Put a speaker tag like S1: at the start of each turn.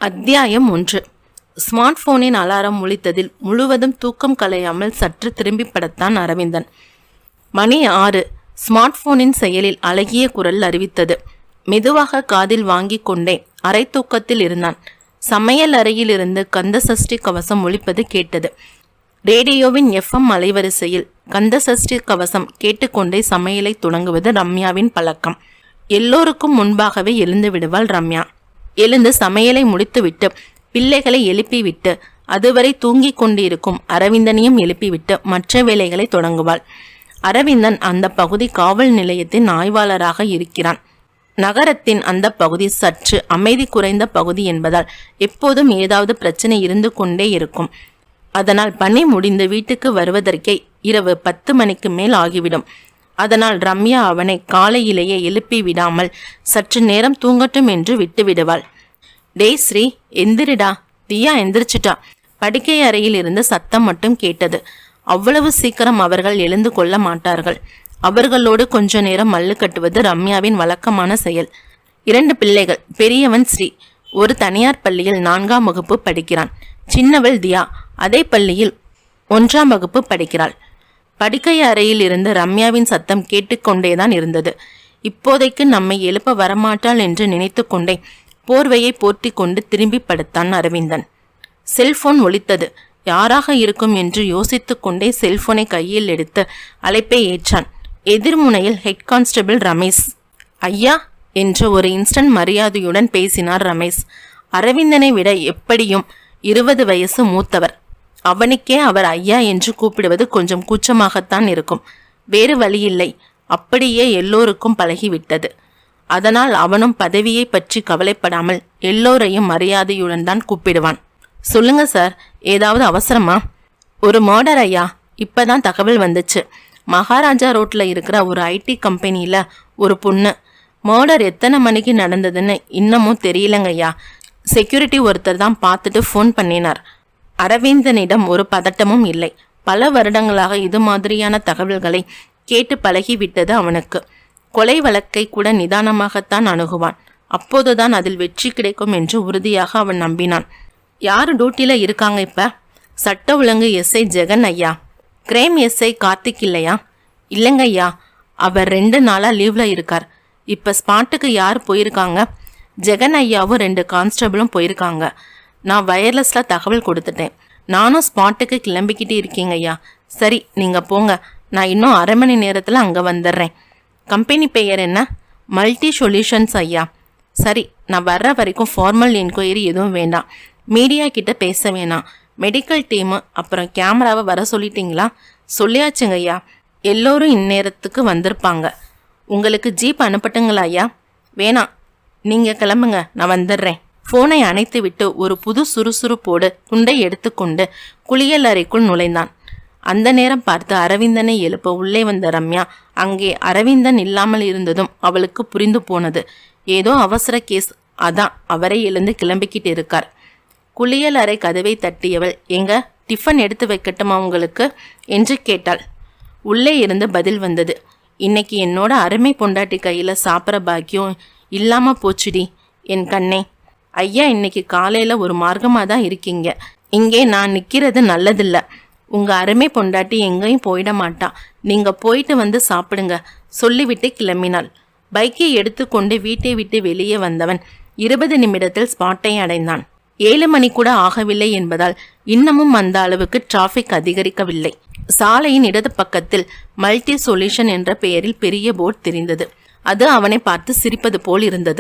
S1: அத்தியாயம் 1. Smart போனின் alarm ஒலித்ததில் முழுவதும் தூக்கம் கலையாமல் சற்று திரும்பி படுத்தான் அரவிந்தன். மணி 6. ஸ்மார்ட் போனின் செயலில் அழகிய குரல் அறிவித்தது. மெதுவாக காதில் வாங்கி கொண்டே அரை தூக்கத்தில் இருந்தான். சமையல் அறையில் இருந்து கந்தசஷ்டி கவசம் ஒலிப்பது கேட்டது. ரேடியோவின் FM அலைவரிசையில் கந்தசஷ்டி கவசம் கேட்டுக்கொண்டே சமையலை தொடங்குவது ரம்யாவின் பழக்கம். எல்லோருக்கும் முன்பாகவே எழுந்து விடுவாள் ரம்யா. எழுந்து சமையலை முடித்துவிட்டு பிள்ளைகளை எழுப்பிவிட்டு அதுவரை தூங்கிக் கொண்டிருக்கும் அரவிந்தனையும் எழுப்பிவிட்டு மற்ற வேலைகளை தொடங்குவாள். அரவிந்தன் அந்த பகுதி காவல் நிலையத்தின் ஆய்வாளராக இருக்கிறான். நகரத்தின் அந்த பகுதி சற்று அமைதி குறைந்த பகுதி என்பதால் எப்போதும் ஏதாவது பிரச்சனை இருந்து கொண்டே இருக்கும். அதனால் பணி முடிந்து வீட்டுக்கு வருவதற்கே இரவு 10 மணிக்கு மேல் ஆகிவிடும். அதனால் ரம்யா அவனை காலையிலேயே எழுப்பி விடாமல் சற்று நேரம் தூங்கட்டும் என்று விட்டு விடுவாள். டேய் ஸ்ரீ, எந்திரிடா, தியா எந்திரிச்சிட்டா. படுக்கை அறையில் இருந்து சத்தம் மட்டும் கேட்டது. அவ்வளவு சீக்கிரம் அவர்கள் எழுந்து கொள்ள மாட்டார்கள். அவர்களோடு கொஞ்ச நேரம் மல்லு கட்டுவது ரம்யாவின் வழக்கமான செயல். 2 பிள்ளைகள். பெரியவன் ஸ்ரீ ஒரு தனியார் பள்ளியில் 4ஆம் வகுப்பு படிக்கிறான். சின்னவள் தியா அதே பள்ளியில் 1ஆம் வகுப்பு படிக்கிறாள். படுக்கை அறையில் இருந்து ரம்யாவின் சத்தம் கேட்டுக்கொண்டேதான் இருந்தது. இப்போதைக்கு நம்மை எழுப்ப வரமாட்டாள் என்று நினைத்து கொண்டே போர்வையை போர்த்தி கொண்டு திரும்பி படுத்தான் அரவிந்தன். செல்போன் ஒலித்தது. யாராக இருக்கும் என்று யோசித்து கொண்டே செல்போனை கையில் எடுத்து அழைப்பை ஏற்றான். எதிர்முனையில் ஹெட் கான்ஸ்டபிள் ரமேஷ். ஐயா என்ற ஒரு இன்ஸ்டன்ட் மரியாதையுடன் பேசினார் ரமேஷ். அரவிந்தனை விட எப்படியும் 20 வயசு மூத்தவர். அவனுக்கே அவர் ஐயா என்று கூப்பிடுவது கொஞ்சம் கூச்சமாகத்தான் இருக்கும். வேறு வழியில்லை, அப்படியே எல்லோருக்கும் பழகிவிட்டது. அதனால் அவனும் பதவியை பற்றி கவலைப்படாமல் எல்லோரையும் மரியாதையுடன் தான் கூப்பிடுவான். சொல்லுங்க சார், ஏதாவது அவசரமா? ஒரு மர்டர் ஐயா, இப்பதான் தகவல் வந்துச்சு. மகாராஜா ரோட்ல இருக்கிற ஒரு IT கம்பெனியில ஒரு பொண்ணு. மர்டர் எத்தனை மணிக்கு நடந்ததுன்னு இன்னமும் தெரியலங்க ஐயா. செக்யூரிட்டி ஒருத்தர் தான் பார்த்துட்டு ஃபோன் பண்ணினார். அரவிந்தனிடம் ஒரு பதட்டமும் இல்லை. பல வருடங்களாக இது மாதிரியான தகவல்களை கேட்டு பழகிவிட்டது அவனுக்கு. கொலை வழக்கை கூட நிதானமாகத்தான் அணுகுவான். அப்போதுதான் அதில் வெற்றி கிடைக்கும் என்று உறுதியாக அவன் நம்பினான். யார் டியூட்டியில இருக்காங்க இப்ப? சட்ட ஒழுங்கு SI ஜெகன் ஐயா. கிரைம் SI கார்த்திக் இல்லையா? இல்லைங்க ஐயா, அவர் 2 நாளா லீவ்ல இருக்கார். இப்ப ஸ்பாட்டுக்கு யார் போயிருக்காங்க? ஜெகன் ஐயாவும் 2 கான்ஸ்டபிளும் போயிருக்காங்க. நான் வயர்லெஸ்ல தகவல் கொடுத்துட்டேன். நானும் ஸ்பாட்டுக்கு கிளம்பிக்கிட்டு இருக்கீங்க ஐயா. சரி, நீங்க போங்க, நான் இன்னும் அரை மணி நேரத்தில் அங்கே வந்துடுறேன். கம்பெனி பெயர் என்ன? மல்டி சொல்யூஷன்ஸ் ஐயா. சரி, நான் வர்ற வரைக்கும் ஃபார்மல் என்கொயரி எதுவும் வேண்டாம். மீடியா கிட்ட பேச வேணாம். மெடிக்கல் டீமு அப்புறம் கேமராவை வர சொல்லிட்டீங்களா? சொல்லியாச்சுங்க ஐயா. எல்லோரும் இந்நேரத்துக்கு வந்திருப்பாங்க. உங்களுக்கு ஜீப் அனுப்பட்டுங்களா ஐயா? வேணாம், நீங்கள் கிளம்புங்க, நான் வந்துடுறேன். ஃபோனை அணைத்து விட்டு ஒரு புது சுறுசுறுப்போடு துண்டை எடுத்துக்கொண்டு குளியல் அறைக்குள் நுழைந்தான். அந்த நேரம் பார்த்து அரவிந்தனை எழுப்ப உள்ளே வந்த ரம்யா அங்கே அரவிந்தன் இல்லாமல் இருந்ததும் அவளுக்கு புரிந்து போனது. ஏதோ அவசர கேஸ், அதான் அவரை எழுந்து கிளம்பிக்கிட்டு இருக்கார். குளியல் அறை கதவை தட்டியவள், எங்க டிஃபன் எடுத்து வைக்கட்டுமா உங்களுக்கு என்று கேட்டாள். உள்ளே இருந்து பதில் வந்தது. இன்னைக்கு என்னோட அருமை பொண்டாட்டி கையில் சாப்பிட்ற பாக்கியம் இல்லாமல் போச்சுடி என் கண்ணே. ஐயா, இன்னைக்கு காலையில் ஒரு மார்க்கமாக தான் இருக்கீங்க. இங்கே நான் நிற்கிறது நல்லதில்லை. உங்கள் அருமை பொண்டாட்டி எங்கேயும் போயிட மாட்டான். நீங்கள் போயிட்டு வந்து சாப்பிடுங்க சொல்லிவிட்டு கிளம்பினாள். பைக்கை எடுத்துக்கொண்டு வீட்டை விட்டு வெளியே வந்தவன் 20 நிமிடத்தில் ஸ்பாட்டை அடைந்தான். 7 மணி கூட ஆகவில்லை என்பதால் இன்னமும் அந்த அளவுக்கு டிராஃபிக் அதிகரிக்கவில்லை. சாலையின் இடது பக்கத்தில் மல்டி சொல்யூஷன் என்ற பெயரில் பெரிய போர்டு தெரிந்தது. அது அவனை பார்த்து சிரிப்பது போல் இருந்தது.